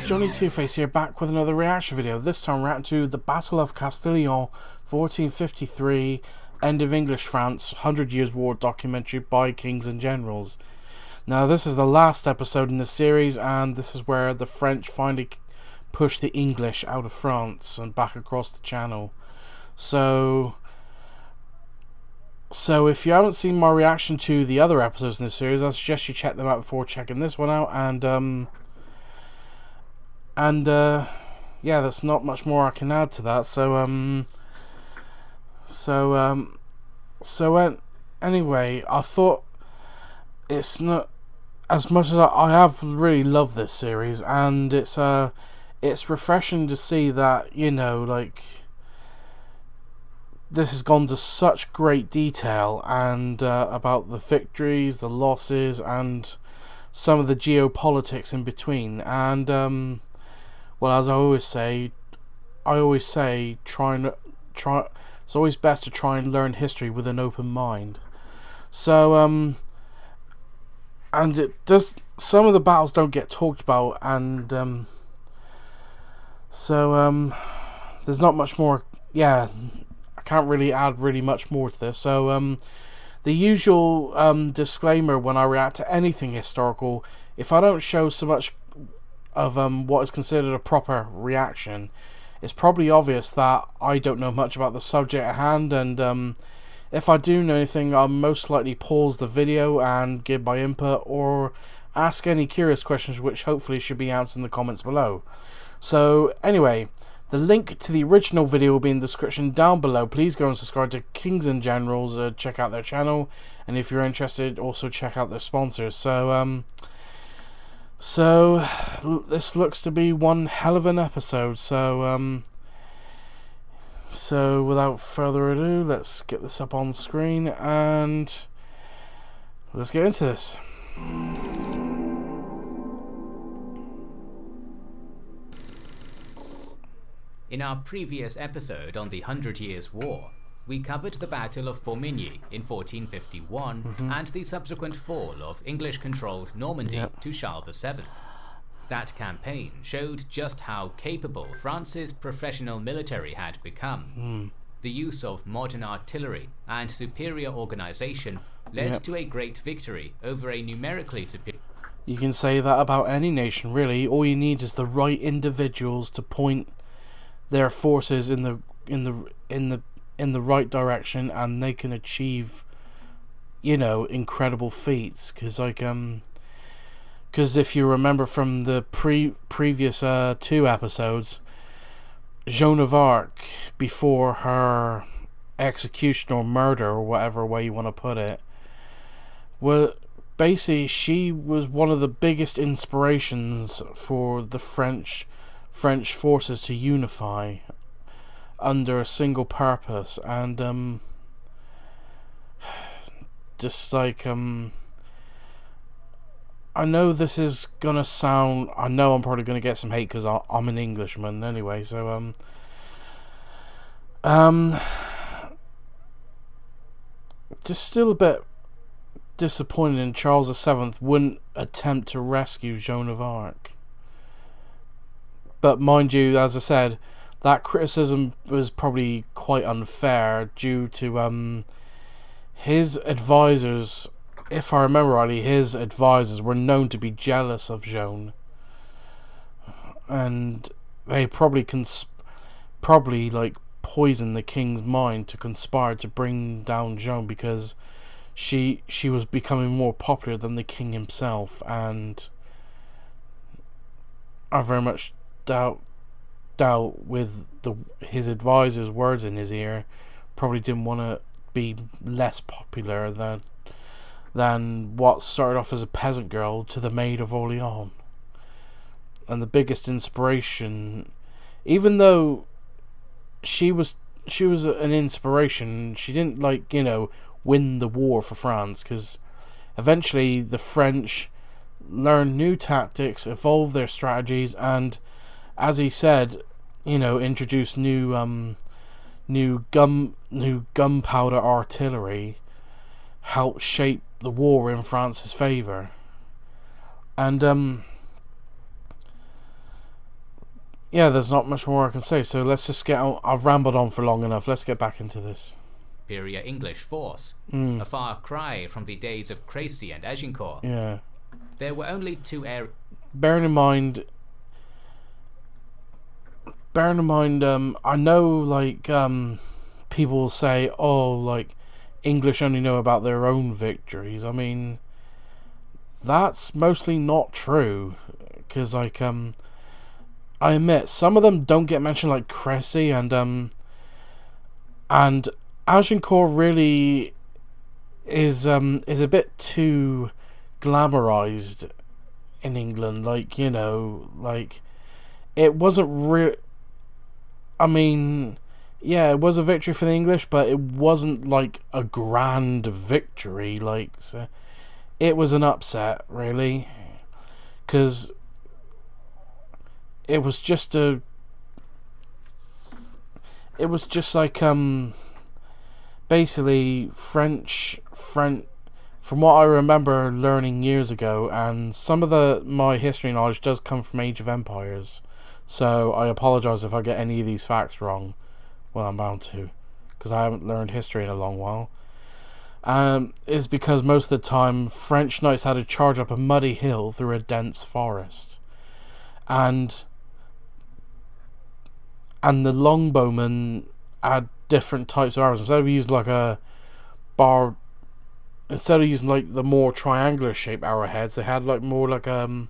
Johnny Two-Face here, back with another reaction video. This time we're to the Battle of Castillon, 1453, End of English France, 100 Years War documentary by Kings and Generals. Now this is the last episode in the series, and this is where the French finally push the English out of France and back across the Channel. So if you haven't seen my reaction to the other episodes in the series, I suggest you check them out before checking this one out. Yeah, there's not much more I can add to that. Anyway, I thought it's not as much as I have really loved this series, and it's refreshing to see that, you know, like, this has gone to such great detail and about the victories, the losses, and some of the geopolitics in between. And well, as I always say, it's always best to try and learn history with an open mind. So, and it does, some of the battles don't get talked about, and there's not much more. Yeah, I can't really add much more to this. So, the usual disclaimer when I react to anything historical: if I don't show so much of what is considered a proper reaction, it's probably obvious that I don't know much about the subject at hand, and if I do know anything, I'll most likely pause the video and give my input, or ask any curious questions, which hopefully should be answered in the comments below. So anyway, the link to the original video will be in the description down below. Please go and subscribe to Kings and Generals, check out their channel, and if you're interested, also check out their sponsors. So this looks to be one hell of an episode. So without further ado, let's get this up on screen and let's get into this. In our previous episode on the 100 Years' War, we covered the Battle of Formigny in 1451 and the subsequent fall of English-controlled Normandy to Charles VII. That campaign showed just how capable France's professional military had become. The use of modern artillery and superior organization led to a great victory over a numerically superior... You can say that about any nation, really. All you need is the right individuals to point their forces in the right direction, and they can achieve, you know, incredible feats. Because if you remember from the previous two episodes, Joan of Arc, before her execution or murder, or whatever way you want to put it, well, basically she was one of the biggest inspirations for the French forces to unify under a single purpose. And just like I know this is gonna sound, I know I'm probably gonna get some hate because I'm an Englishman anyway, so just still a bit disappointed in Charles VII wouldn't attempt to rescue Joan of Arc. But mind you, as I said, that criticism was probably quite unfair due to his advisors. If I remember rightly, his advisors were known to be jealous of Joan, and they probably like poisoned the king's mind to conspire to bring down Joan, because she was becoming more popular than the king himself. And I very much doubt with his advisor's words in his ear, probably didn't want to be less popular than what started off as a peasant girl to the Maid of Orleans. And the biggest inspiration, even though she was an inspiration, she didn't, like, you know, win the war for France, because eventually the French learned new tactics, evolved their strategies, and, as he said, you know, introduced new new gunpowder artillery helped shape the war in France's favour. And yeah, there's not much more I can say, so let's just get on. I've rambled on for long enough. Let's get back into this. Superior English force, a far cry from the days of Crécy and Agincourt. Yeah. There were only two areas. Bearing in mind, I know, like, people say, oh, like, English only know about their own victories. I mean, that's mostly not true, because, like, I admit, some of them don't get mentioned, like Crécy and Agincourt really is a bit too glamorized in England. Like, you know, like, it wasn't real. I mean, yeah, it was a victory for the English, but it wasn't like a grand victory. Like, so it was an upset, really, because it was just like basically French from what I remember learning years ago, and some of my history knowledge does come from Age of Empires, so I apologize if I get any of these facts wrong. Well, I'm bound to, because I haven't learned history in a long while. Is because most of the time French knights had to charge up a muddy hill through a dense forest, and the longbowmen had different types of arrows. Instead of using the more triangular shaped arrowheads, they had like more like a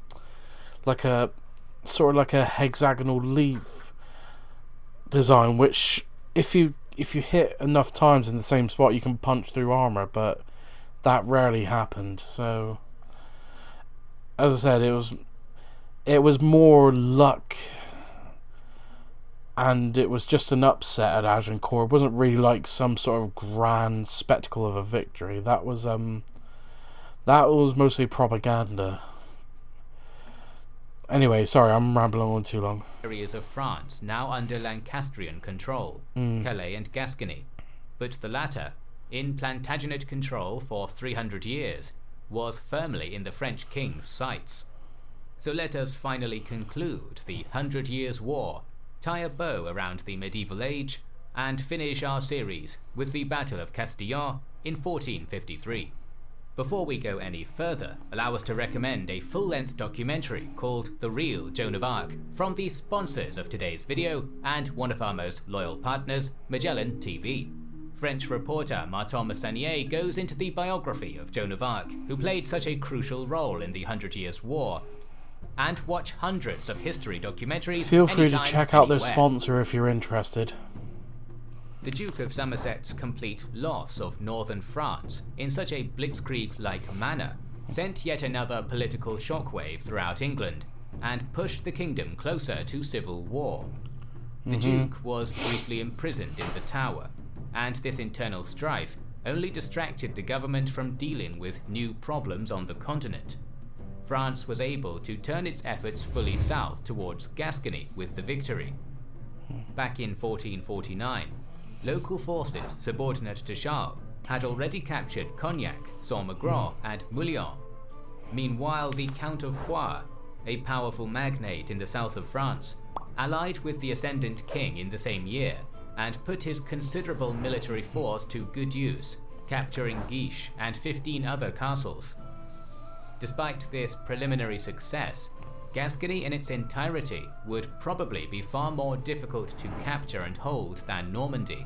sort of like a hexagonal leaf design, which if you hit enough times in the same spot, you can punch through armor, but that rarely happened. So, as I said, it was more luck, and it was just an upset at Agincourt. It wasn't really like some sort of grand spectacle of a victory. That was mostly propaganda. Anyway, sorry, I'm rambling on too long. Areas of France now under Lancastrian control, Calais and Gascony, but the latter, in Plantagenet control for 300 years, was firmly in the French king's sights. So let us finally conclude the 100 Years' War, tie a bow around the medieval age, and finish our series with the Battle of Castillon in 1453. Before we go any further, allow us to recommend a full-length documentary called The Real Joan of Arc from the sponsors of today's video and one of our most loyal partners, Magellan TV. French reporter Martin Messanier goes into the biography of Joan of Arc, who played such a crucial role in the 100 Years' War, and watch hundreds of history documentaries. Feel free to check out their anywhere. sponsor if you're interested. The Duke of Somerset's complete loss of northern France in such a blitzkrieg-like manner sent yet another political shockwave throughout England and pushed the kingdom closer to civil war. The Duke was briefly imprisoned in the Tower, and this internal strife only distracted the government from dealing with new problems on the continent. France was able to turn its efforts fully south towards Gascony with the victory. Back in 1449, local forces subordinate to Charles had already captured Cognac, Saint-Magron, and Moulins. Meanwhile, the Count of Foix, a powerful magnate in the south of France, allied with the ascendant king in the same year and put his considerable military force to good use, capturing Guiche and 15 other castles. Despite this preliminary success, Gascony in its entirety would probably be far more difficult to capture and hold than Normandy.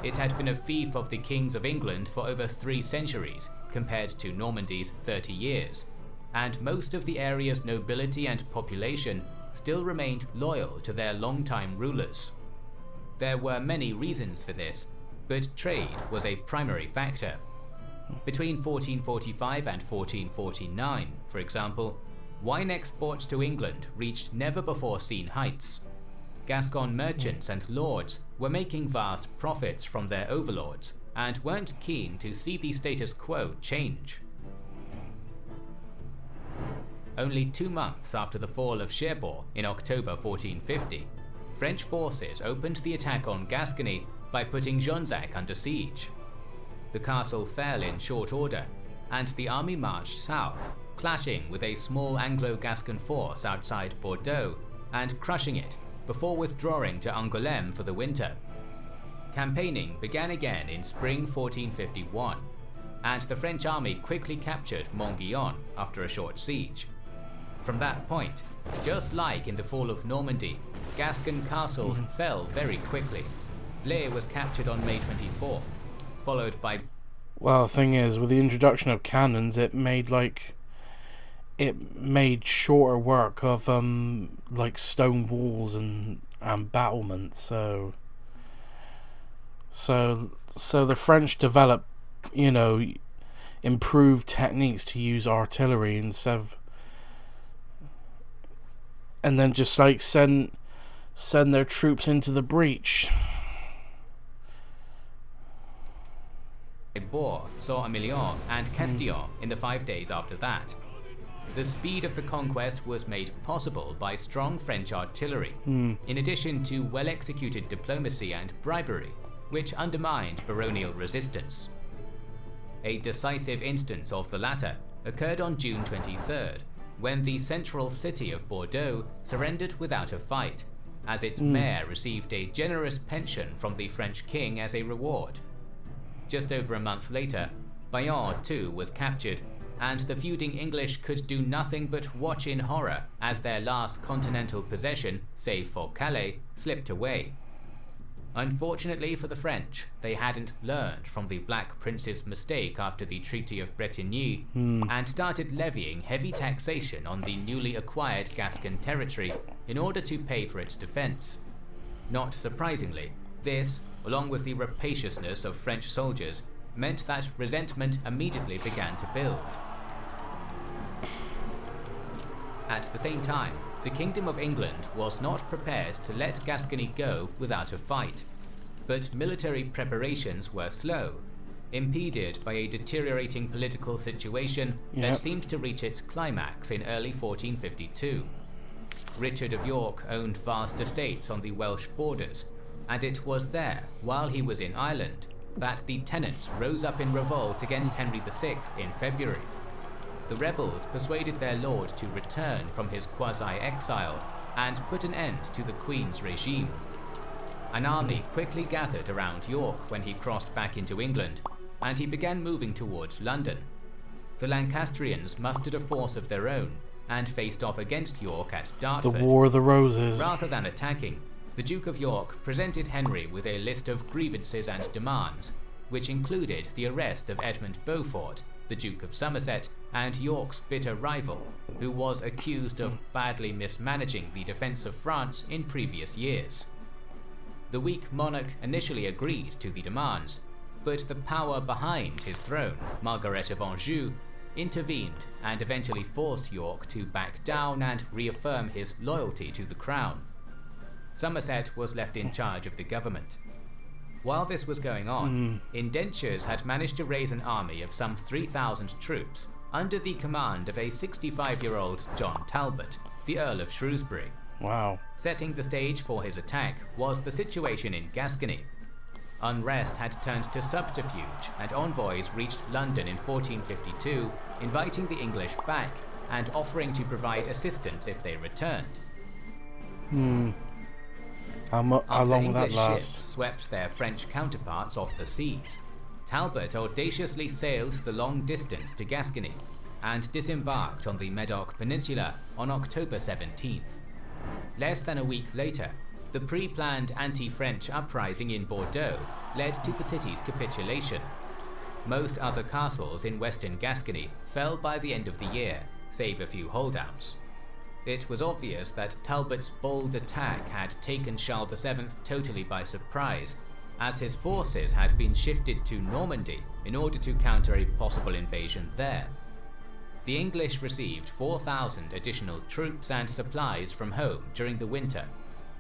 It had been a fief of the kings of England for over 3 centuries, compared to Normandy's 30 years, and most of the area's nobility and population still remained loyal to their longtime rulers. There were many reasons for this, but trade was a primary factor. Between 1445 and 1449, for example, wine exports to England reached never-before-seen heights. Gascon merchants and lords were making vast profits from their overlords and weren't keen to see the status quo change. Only 2 months after the fall of Cherbourg in October 1450, French forces opened the attack on Gascony by putting Jonzac under siege. The castle fell in short order, and the army marched south, clashing with a small Anglo-Gascon force outside Bordeaux and crushing it before withdrawing to Angoulême for the winter. Campaigning began again in spring 1451, and the French army quickly captured Montguyon after a short siege. From that point, just like in the fall of Normandy, Gascon castles fell very quickly. Blaye was captured on May 24th, followed by... Well, the thing is, with the introduction of cannons, it made shorter work of like stone walls and battlements. So the French developed, improved techniques to use artillery instead of, and then just like send their troops into the breach. Bourg, Saint-Emilion, and Castillon in the 5 days after that. The speed of the conquest was made possible by strong French artillery, in addition to well-executed diplomacy and bribery, which undermined baronial resistance. A decisive instance of the latter occurred on June 23rd, when the central city of Bordeaux surrendered without a fight, as its mayor received a generous pension from the French king as a reward. Just over a month later, Bayonne too was captured, and the feuding English could do nothing but watch in horror as their last continental possession, save for Calais, slipped away. Unfortunately for the French, they hadn't learned from the Black Prince's mistake after the Treaty of Bretigny and started levying heavy taxation on the newly acquired Gascon territory in order to pay for its defense. Not surprisingly, this, along with the rapaciousness of French soldiers, meant that resentment immediately began to build. At the same time, the Kingdom of England was not prepared to let Gascony go without a fight, but military preparations were slow, impeded by a deteriorating political situation that seemed to reach its climax in early 1452. Richard of York owned vast estates on the Welsh borders, and it was there, while he was in Ireland, that the tenants rose up in revolt against Henry VI in February. The rebels persuaded their lord to return from his quasi-exile and put an end to the Queen's regime. An army quickly gathered around York when he crossed back into England, and he began moving towards London. The Lancastrians mustered a force of their own and faced off against York at Dartford. The War of the Roses. Rather than attacking, the Duke of York presented Henry with a list of grievances and demands, which included the arrest of Edmund Beaufort, the Duke of Somerset, and York's bitter rival, who was accused of badly mismanaging the defence of France in previous years. The weak monarch initially agreed to the demands, but the power behind his throne, Margaret of Anjou, intervened and eventually forced York to back down and reaffirm his loyalty to the crown. Somerset was left in charge of the government. While this was going on, indentures had managed to raise an army of some 3,000 troops under the command of a 65-year-old John Talbot, the Earl of Shrewsbury. Wow. Setting the stage for his attack was the situation in Gascony. Unrest had turned to subterfuge, and envoys reached London in 1452, inviting the English back and offering to provide assistance if they returned. How long After will that English ships last? swept their French counterparts off the seas, Talbot audaciously sailed the long distance to Gascony and disembarked on the Medoc Peninsula on October 17th. Less than a week later, the pre-planned anti-French uprising in Bordeaux led to the city's capitulation. Most other castles in western Gascony fell by the end of the year, save a few holdouts. It was obvious that Talbot's bold attack had taken Charles VII totally by surprise, as his forces had been shifted to Normandy in order to counter a possible invasion there. The English received 4,000 additional troops and supplies from home during the winter,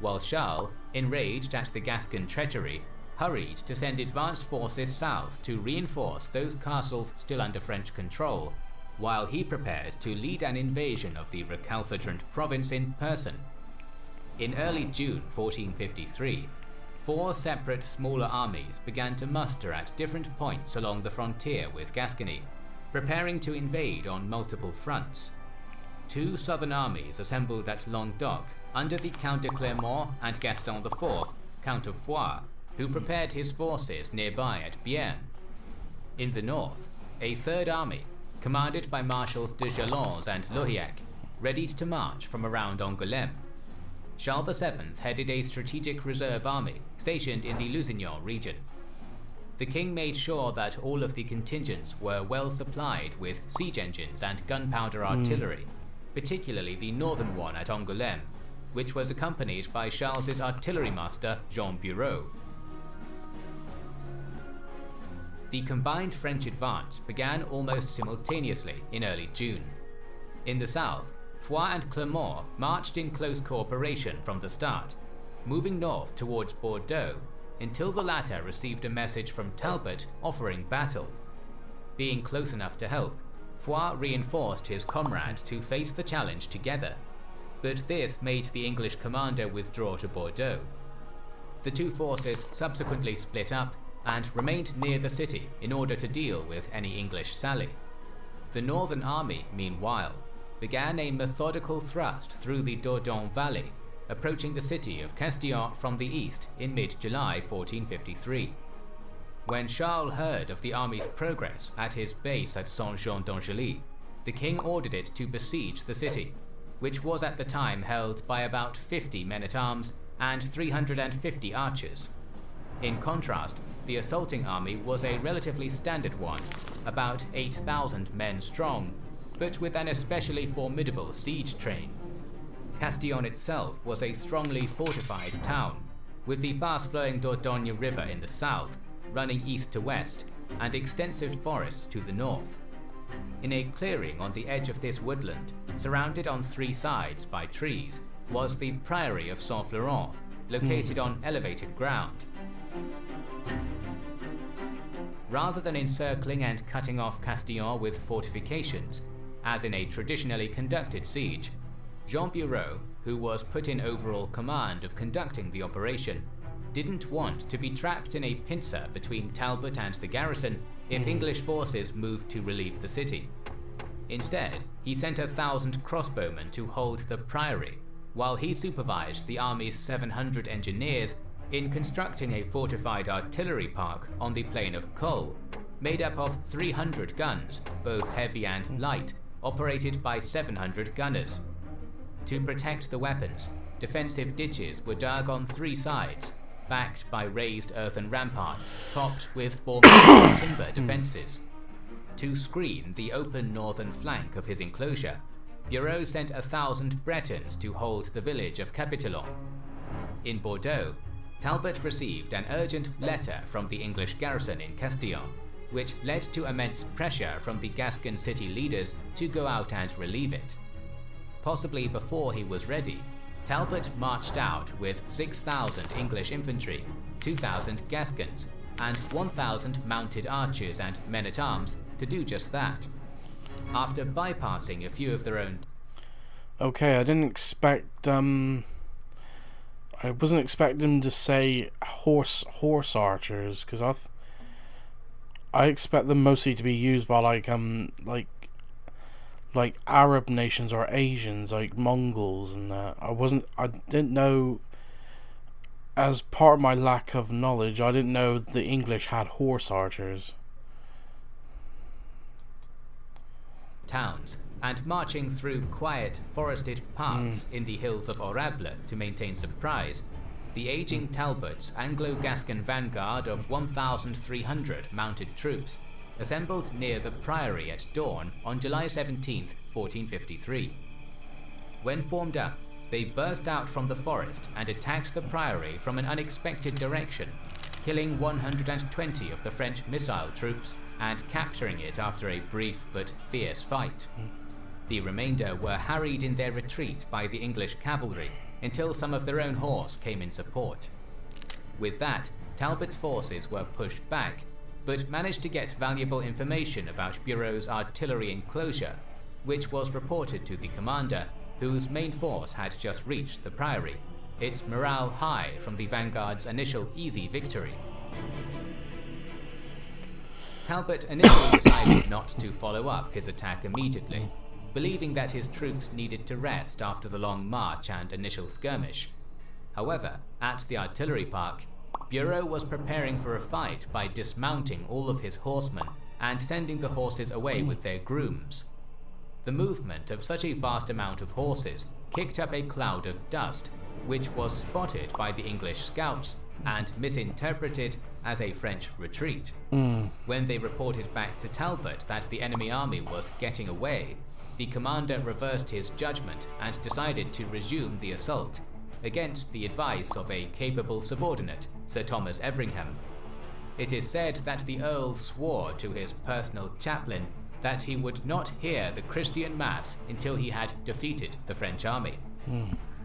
while Charles, enraged at the Gascon treachery, hurried to send advanced forces south to reinforce those castles still under French control, while he prepared to lead an invasion of the recalcitrant province in person. In early June 1453, 4 separate smaller armies began to muster at different points along the frontier with Gascony, preparing to invade on multiple fronts. 2 southern armies assembled at Languedoc under the Count de Clermont and Gaston IV, Count of Foix, who prepared his forces nearby at Bienne. In the north, a 3rd army, commanded by Marshals de Jalons and Lohiac, readied to march from around Angoulême. Charles VII headed a strategic reserve army stationed in the Lusignan region. The king made sure that all of the contingents were well supplied with siege engines and gunpowder artillery, particularly the northern one at Angoulême, which was accompanied by Charles's artillery master Jean Bureau. The combined French advance began almost simultaneously in early June. In the south, Foix and Clermont marched in close cooperation from the start, moving north towards Bordeaux until the latter received a message from Talbot offering battle. Being close enough to help, Foix reinforced his comrade to face the challenge together, but this made the English commander withdraw to Bordeaux. The 2 forces subsequently split up and remained near the city in order to deal with any English sally. The northern army, meanwhile, began a methodical thrust through the Dordogne Valley, approaching the city of Castillon from the east in mid-July 1453. When Charles heard of the army's progress at his base at Saint-Jean d'Angely, the king ordered it to besiege the city, which was at the time held by about 50 men-at-arms and 350 archers. In contrast, the assaulting army was a relatively standard one, about 8,000 men strong, but with an especially formidable siege train. Castillon itself was a strongly fortified town, with the fast-flowing Dordogne River in the south, running east to west, and extensive forests to the north. In a clearing on the edge of this woodland, surrounded on 3 sides by trees, was the Priory of Saint-Florent, located on elevated ground. Rather than encircling and cutting off Castillon with fortifications, as in a traditionally conducted siege, Jean Bureau, who was put in overall command of conducting the operation, didn't want to be trapped in a pincer between Talbot and the garrison if English forces moved to relieve the city. Instead, he sent 1,000 crossbowmen to hold the priory, while he supervised the army's 700 engineers in constructing a fortified artillery park on the plain of Cole, made up of 300 guns, both heavy and light, operated by 700 gunners. To protect the weapons, defensive ditches were dug on 3 sides, backed by raised earthen ramparts topped with formidable timber defenses. To screen the open northern flank of his enclosure, Bureau sent 1,000 Bretons to hold the village of Castillon. In Bordeaux, Talbot received an urgent letter from the English garrison in Castillon, which led to immense pressure from the Gascon city leaders to go out and relieve it. Possibly before he was ready, Talbot marched out with 6,000 English infantry, 2,000 Gascons, and 1,000 mounted archers and men-at-arms to do just that. After bypassing a few of their own... Okay, I didn't expect, I wasn't expecting to say horse archers, because I expect them mostly to be used by like Arab nations or Asians, like Mongols and that. I didn't know, as part of my lack of knowledge, I didn't know the English had horse archers. Towns, and marching through quiet, forested paths in the hills of Orable to maintain surprise, the aging Talbot's Anglo-Gascon vanguard of 1,300 mounted troops assembled near the priory at dawn on July 17, 1453. When formed up, they burst out from the forest and attacked the priory from an unexpected direction, killing 120 of the French missile troops and capturing it after a brief but fierce fight. The remainder were harried in their retreat by the English cavalry until some of their own horse came in support. With that, Talbot's forces were pushed back, but managed to get valuable information about Bureau's artillery enclosure, which was reported to the commander, whose main force had just reached the priory. its morale high from the vanguard's initial easy victory. Talbot initially decided not to follow up his attack immediately, believing that his troops needed to rest after the long march and initial skirmish. However, at the artillery park, Bureau was preparing for a fight by dismounting all of his horsemen and sending the horses away with their grooms. The movement of such a vast amount of horses kicked up a cloud of dust, which was spotted by the English scouts and misinterpreted as a French retreat. When they reported back to Talbot that the enemy army was getting away, the commander reversed his judgment and decided to resume the assault, against the advice of a capable subordinate, Sir Thomas Everingham. It is said that the Earl swore to his personal chaplain that he would not hear the Christian Mass until he had defeated the French army.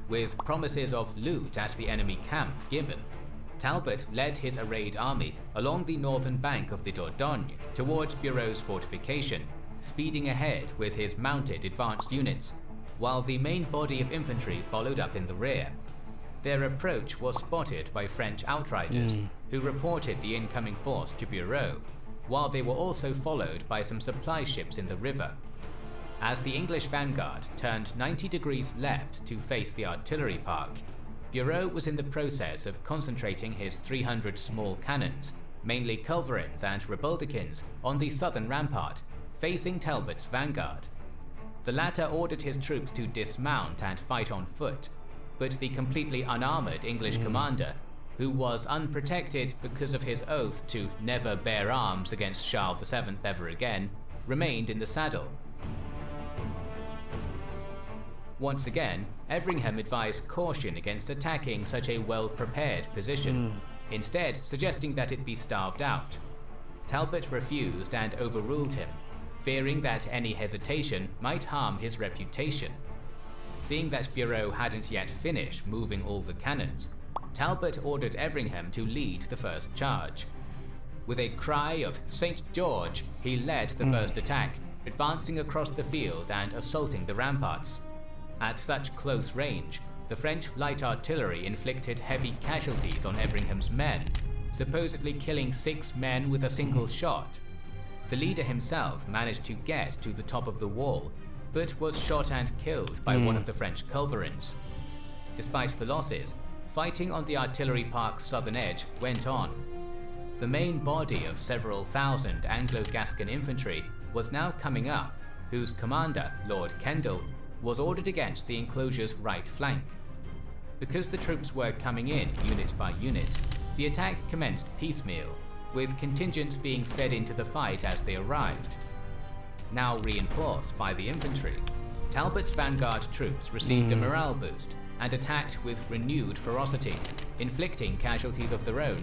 With promises of loot at the enemy camp given, Talbot led his arrayed army along the northern bank of the Dordogne towards Bureau's fortification, speeding ahead with his mounted advanced units, while the main body of infantry followed up in the rear. Their approach was spotted by French outriders, who reported the incoming force to Bureau, while they were also followed by some supply ships in the river. As the English vanguard turned 90 degrees left to face the artillery park, Bureau was in the process of concentrating his 300 small cannons, mainly culverins and rebaldekins, on the southern rampart, facing Talbot's vanguard. The latter ordered his troops to dismount and fight on foot, but the completely unarmored English commander, who was unprotected because of his oath to never bear arms against Charles VII ever again, remained in the saddle. Once again, Everingham advised caution against attacking such a well-prepared position, instead suggesting that it be starved out. Talbot refused and overruled him, fearing that any hesitation might harm his reputation. Seeing that Bureau hadn't yet finished moving all the cannons, Talbot ordered Everingham to lead the first charge. With a cry of St. George, he led the first attack, advancing across the field and assaulting the ramparts. At such close range, the French light artillery inflicted heavy casualties on Everingham's men, supposedly killing 6 men with a single shot. The leader himself managed to get to the top of the wall, but was shot and killed by one of the French culverins. Despite the losses, fighting on the artillery park's southern edge went on. The main body of several thousand Anglo-Gascon infantry was now coming up, whose commander, Lord Kendall, was ordered against the enclosure's right flank. Because the troops were coming in unit by unit, the attack commenced piecemeal, with contingents being fed into the fight as they arrived. Now reinforced by the infantry, Talbot's vanguard troops received a morale boost and attacked with renewed ferocity, inflicting casualties of their own,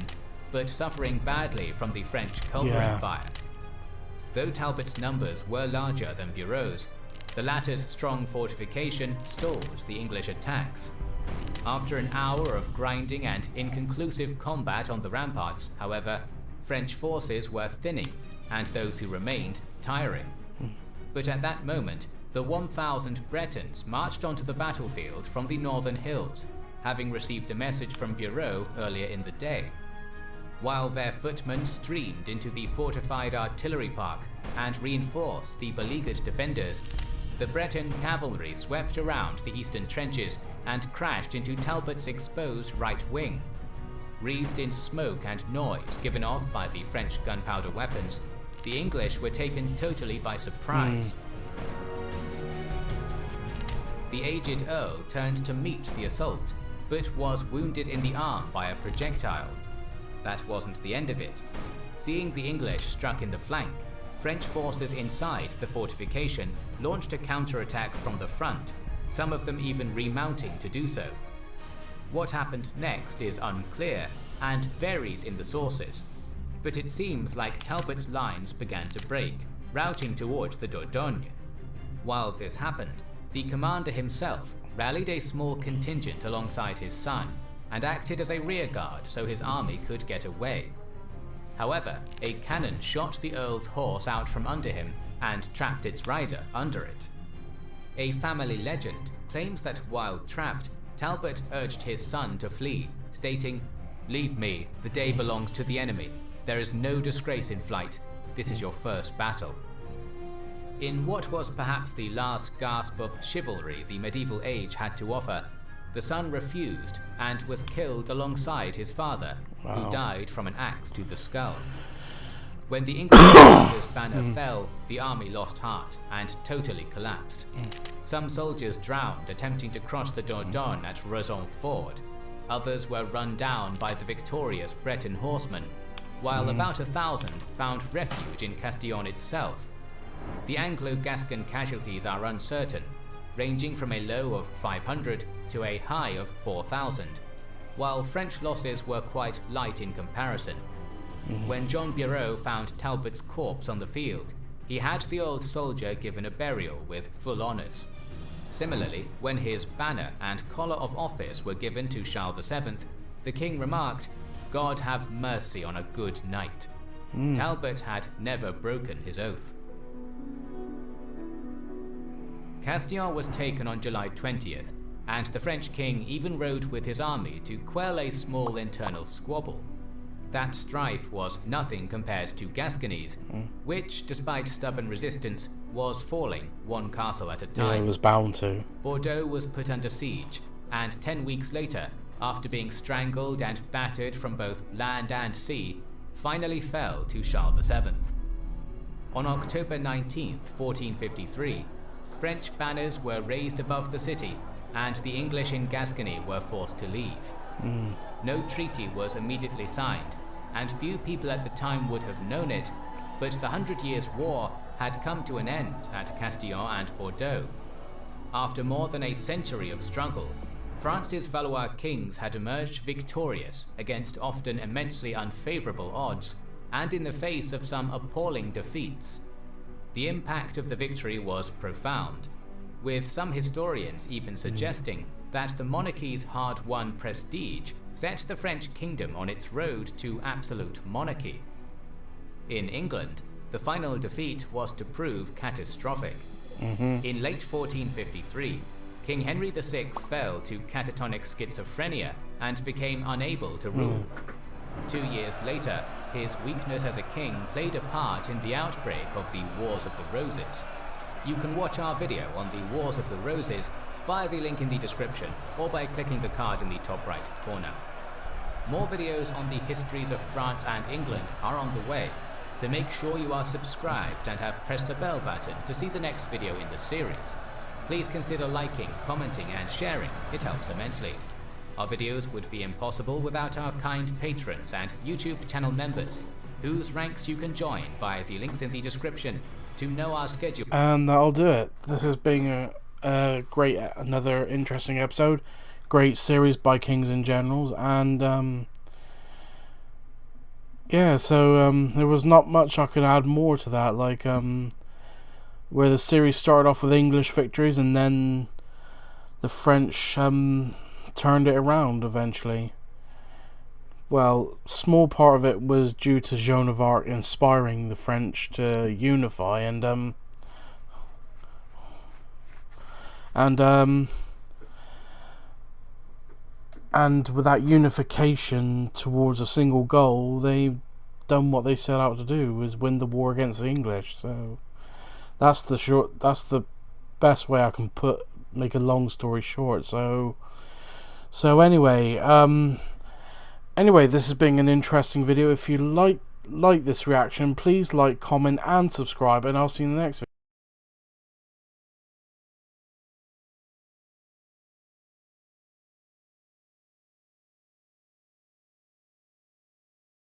but suffering badly from the French culverin fire. Though Talbot's numbers were larger than Bureau's, the latter's strong fortification stalled the English attacks. After an hour of grinding and inconclusive combat on the ramparts, however, French forces were thinning, and those who remained tiring. But at that moment, the 1,000 Bretons marched onto the battlefield from the northern hills, having received a message from Bureau earlier in the day. While their footmen streamed into the fortified artillery park and reinforced the beleaguered defenders, the Breton cavalry swept around the eastern trenches and crashed into Talbot's exposed right wing. Wreathed in smoke and noise given off by the French gunpowder weapons, the English were taken totally by surprise. The aged Earl turned to meet the assault, but was wounded in the arm by a projectile. That wasn't the end of it. Seeing the English struck in the flank, French forces inside the fortification launched a counterattack from the front, some of them even remounting to do so. What happened next is unclear and varies in the sources, but it seems like Talbot's lines began to break, routing towards the Dordogne. While this happened, the commander himself rallied a small contingent alongside his son and acted as a rearguard so his army could get away. However, a cannon shot the Earl's horse out from under him and trapped its rider under it. A family legend claims that while trapped, Talbot urged his son to flee, stating, "Leave me, the day belongs to the enemy. There is no disgrace in flight. This is your first battle." In what was perhaps the last gasp of chivalry the medieval age had to offer, the son refused and was killed alongside his father, who died from an axe to the skull. When the English banner fell, the army lost heart and totally collapsed. Some soldiers drowned attempting to cross the Dordogne at Rezon Ford. Others were run down by the victorious Breton horsemen, while about 1,000 found refuge in Castillon itself. The Anglo-Gascon casualties are uncertain, ranging from a low of 500 to a high of 4,000, while French losses were quite light in comparison. When John Bureau found Talbot's corpse on the field, he had the old soldier given a burial with full honours. Similarly, when his banner and collar of office were given to Charles VII, the king remarked, "God have mercy on a good knight." Talbot had never broken his oath. Castillon was taken on July 20th, and the French king even rode with his army to quell a small internal squabble. That strife was nothing compared to Gascony's, which, despite stubborn resistance, was falling one castle at a time. Yeah, it was bound to. Bordeaux was put under siege, and 10 weeks later, after being strangled and battered from both land and sea, finally fell to Charles VII. On October 19th, 1453, French banners were raised above the city, and the English in Gascony were forced to leave. No treaty was immediately signed, and few people at the time would have known it, but the 100 Years' War had come to an end at Castillon and Bordeaux. After more than a century of struggle, France's Valois kings had emerged victorious against often immensely unfavourable odds, and in the face of some appalling defeats. The impact of the victory was profound, with some historians even suggesting that the monarchy's hard-won prestige set the French kingdom on its road to absolute monarchy. In England, the final defeat was to prove catastrophic. In late 1453, King Henry VI fell to catatonic schizophrenia and became unable to rule. 2 years later, his weakness as a king played a part in the outbreak of the Wars of the Roses. You can watch our video on the Wars of the Roses via the link in the description or by clicking the card in the top right corner. More videos on the histories of France and England are on the way, so make sure you are subscribed and have pressed the bell button to see the next video in the series. Please consider liking, commenting and sharing, it helps immensely. Our videos would be impossible without our kind patrons and YouTube channel members, whose ranks you can join via the links in the description to know our schedule. And that'll do it. This has been another interesting episode. Great series by Kings and Generals, and yeah, so there was not much I could add more to that, like where the series started off with English victories and then the French turned it around eventually. Well, small part of it was due to Joan of Arc inspiring the French to unify, and with that unification towards a single goal, they've done what they set out to do, was win the war against the English. So that's the best way I can make a long story short. So anyway, this has been an interesting video. If you like this reaction, please like, comment and subscribe, and I'll see you in the next video.